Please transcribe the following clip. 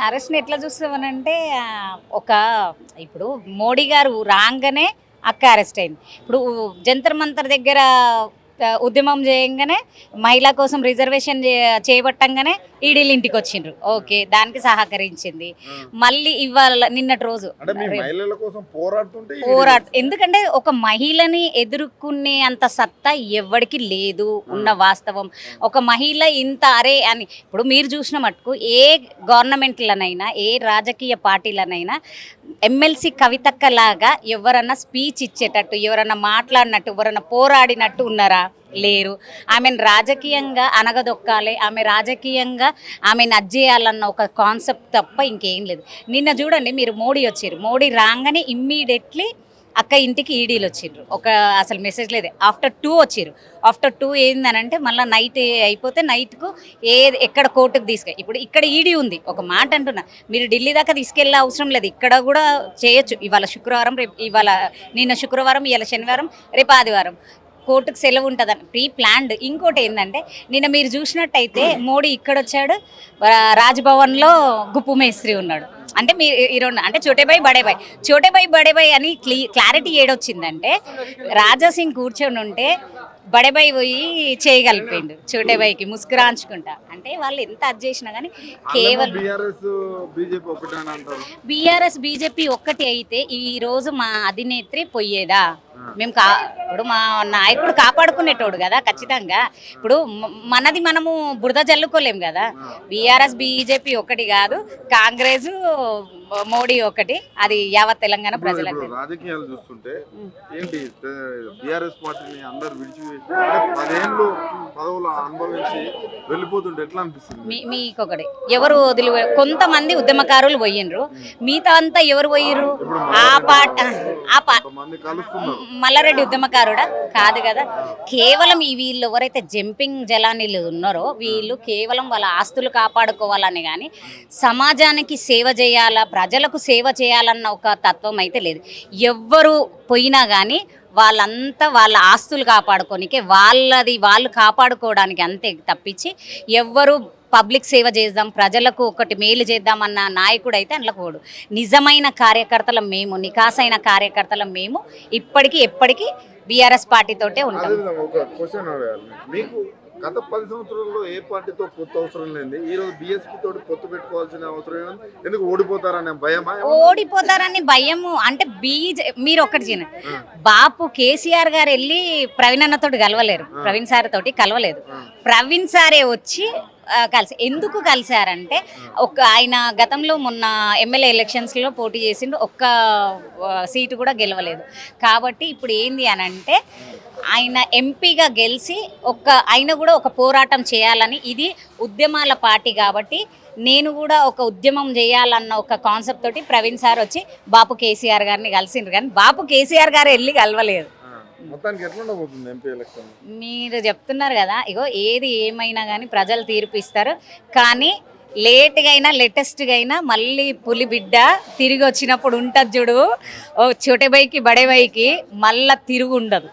అరెస్ట్‌ని ఎట్లా చూస్తామనంటే ఒక ఇప్పుడు మోడీ గారు రాంగానే అక్క అరెస్ట్ అయింది. ఇప్పుడు జంతర్ మంతర్ దగ్గర ఉద్యమం చేయంగానే మహిళా కోసం రిజర్వేషన్ చేపట్టంగానే ఈడీలు ఇంటికి వచ్చిండ్రు. ఓకే, దానికి సహకరించింది. మళ్ళీ ఇవాళ నిన్నటి రోజు ఎందుకంటే ఒక మహిళని ఎదుర్కొనే అంత సత్తా ఎవరికి లేదు ఉన్న వాస్తవం. ఒక మహిళ ఇంత అరే అని ఇప్పుడు మీరు చూసిన మటుకు ఏ గవర్నమెంట్లనైనా ఏ రాజకీయ పార్టీలనైనా ఎమ్మెల్సీ కవితక్క లాగా ఎవరన్నా స్పీచ్ ఇచ్చేటట్టు, ఎవరన్నా మాట్లాడినట్టు, ఎవరన్నా పోరాడినట్టు ఉన్నారా? లేరు. ఆమెను రాజకీయంగా అనగదొక్కాలి, ఆమె రాజకీయంగా ఆమెను అజ్జేయాలన్న ఒక కాన్సెప్ట్ తప్ప ఇంకేం లేదు. నిన్న చూడండి, మీరు మోడీ వచ్చారు, మోడీ రాగానే ఇమ్మీడియట్లీ అక్క ఇంటికి ఈడీలు వచ్చిండ్రు. అసలు మెసేజ్ లేదు. ఆఫ్టర్ 2 వచ్చిర్రు. ఆఫ్టర్ 2 ఏందనంటే మళ్ళీ నైట్ అయిపోతే నైట్కు ఎక్కడ కోర్టుకు ఇప్పుడు ఇక్కడ ఈడీ ఉంది. ఒక మాట అంటున్నా, మీరు ఢిల్లీ దాకా తీసుకెళ్ళే అవసరం లేదు, ఇక్కడ కూడా చేయొచ్చు. ఇవాళ శుక్రవారం, నిన్న శుక్రవారం, ఇవాళ శనివారం, రేపు ఆదివారం కోర్టుకు సెలవు ఉంటుందని ప్రీ ప్లాన్డ్. ఇంకోటి ఏంటంటే నిన్న మీరు చూసినట్టయితే మోడీ ఇక్కడ వచ్చాడు, రాజ్భవన్లో గుప్పు మేస్త్రి ఉన్నాడు. అంటే మీరు ఈరోజు అంటే చోటేబాయ్ బడేబాయ్ అని క్లారిటీ ఏడొచ్చిందంటే రాజాసింగ్ కూర్చొని ఉంటే బడేబాయ్ పోయి చేయగలిపిండు చోటేబాయికి ముసుగురాంచుకుంటా. అంటే వాళ్ళు ఎంత అది చేసినా కానీ కేవలం బీఆర్ఎస్ బీజేపీ ఒక్కటి అయితే ఈ రోజు మా అధినేత్రి పోయేదా? మేము ఇప్పుడు మా నాయకుడు కాపాడుకునేటోడు కదా ఖచ్చితంగా. ఇప్పుడు మనది మనము బురద జల్లుకోలేం కదా. బీఆర్ఎస్ బీజేపీ ఒకటి కాదు, కాంగ్రెస్ మోడీ ఒకటి, అది యావత్ తెలంగాణ ప్రజలకు. రాజకీయాలు చూస్తుంటే ఏంటి, బీఆర్ఎస్ పార్టీని అందరు విడిచి 10 ఏళ్ళు పదవులు అనుభవించి వెళ్ళిపోతుంటే ఎట్లా అనిపిస్తుంది మీకొకటి? ఎవరు వదిలి కొంతమంది ఉద్యమకారులు పోయినరు, మిగతా అంతా ఎవరు పోయిర్రు? మల్లారెడ్డి ఉద్యమకారుడా? కాదు కదా. కేవలం వీళ్ళు ఎవరైతే జంపింగ్ జలానీలు ఉన్నారో వీళ్ళు కేవలం వాళ్ళ ఆస్తులు కాపాడుకోవాలని కానీ సమాజానికి సేవ చేయాలా, ప్రజలకు సేవ చేయాలన్న ఒక తత్వం అయితే లేదు. ఎవ్వరు పోయినా కానీ వాళ్ళంతా వాళ్ళ ఆస్తులు కాపాడుకోనికే, వాళ్ళు కాపాడుకోవడానికి అంతే తప్పించి ఎవ్వరు పబ్లిక్ సేవ చేద్దాం, ప్రజలకు ఒకటి మేలు చేద్దామన్న నాయకుడు అయితే అందులో పోడు. నిజమైన కార్యకర్తలం మేము, నికాసైన కార్యకర్తలం మేము, ఇప్పటికీ ఎప్పటికీ బీఆర్ఎస్ పార్టీతోటే ఉంటాం. గత 10 సంవత్సరాల్లో ఏ పార్టీతో పొత్తు అవసరం లేదు, ఈ రోజు బీఎస్పీ తోటి పొత్తు పెట్టుకోవాల్సిన అవసరం ఏముంది? ఎందుకు ఓడిపోతారనే భయమా? ఓడిపోతారని భయము అంటే మీరు ఒక్కటి చేయను. బాపు కేసీఆర్ గారు వెళ్ళి ప్రవీణ్ అన్నతోటి కలవలేరు, ప్రవీణ్ సార్ తోటి కలవలేదు. ప్రవీణ్ సారే వచ్చి ఎందుకు కలిశారంటే ఆయన గతంలో మొన్న ఎమ్మెల్యే ఎలక్షన్స్లో పోటీ చేసిండు, ఒక్క సీటు కూడా గెలవలేదు. కాబట్టి ఇప్పుడు ఏంది అని అంటే ఆయన ఎంపీగా గెలిచి ఆయన కూడా ఒక పోరాటం చేయాలని, ఇది ఉద్యమాల పార్టీ కాబట్టి నేను కూడా ఒక ఉద్యమం చేయాలన్న ఒక కాన్సెప్ట్ తోటి ప్రవీణ్ సార్ వచ్చి బాపు కేసీఆర్ గారిని కలిసిండ్రు. కానీ బాపు కేసీఆర్ గారు వెళ్ళి కలవలేదు. మీరు చెప్తున్నారు కదా, ఇగో ఏది ఏమైనా కానీ ప్రజలు తీర్పు ఇస్తారు. కానీ లేట్గా అయినా లేటెస్ట్గా అయినా మళ్ళీ పులి బిడ్డ తిరిగి వచ్చినప్పుడు ఉంటుంది చూడు, ఓ చోటేబాయికి బడేబాయికి మళ్ళీ తిరుగు ఉండదు.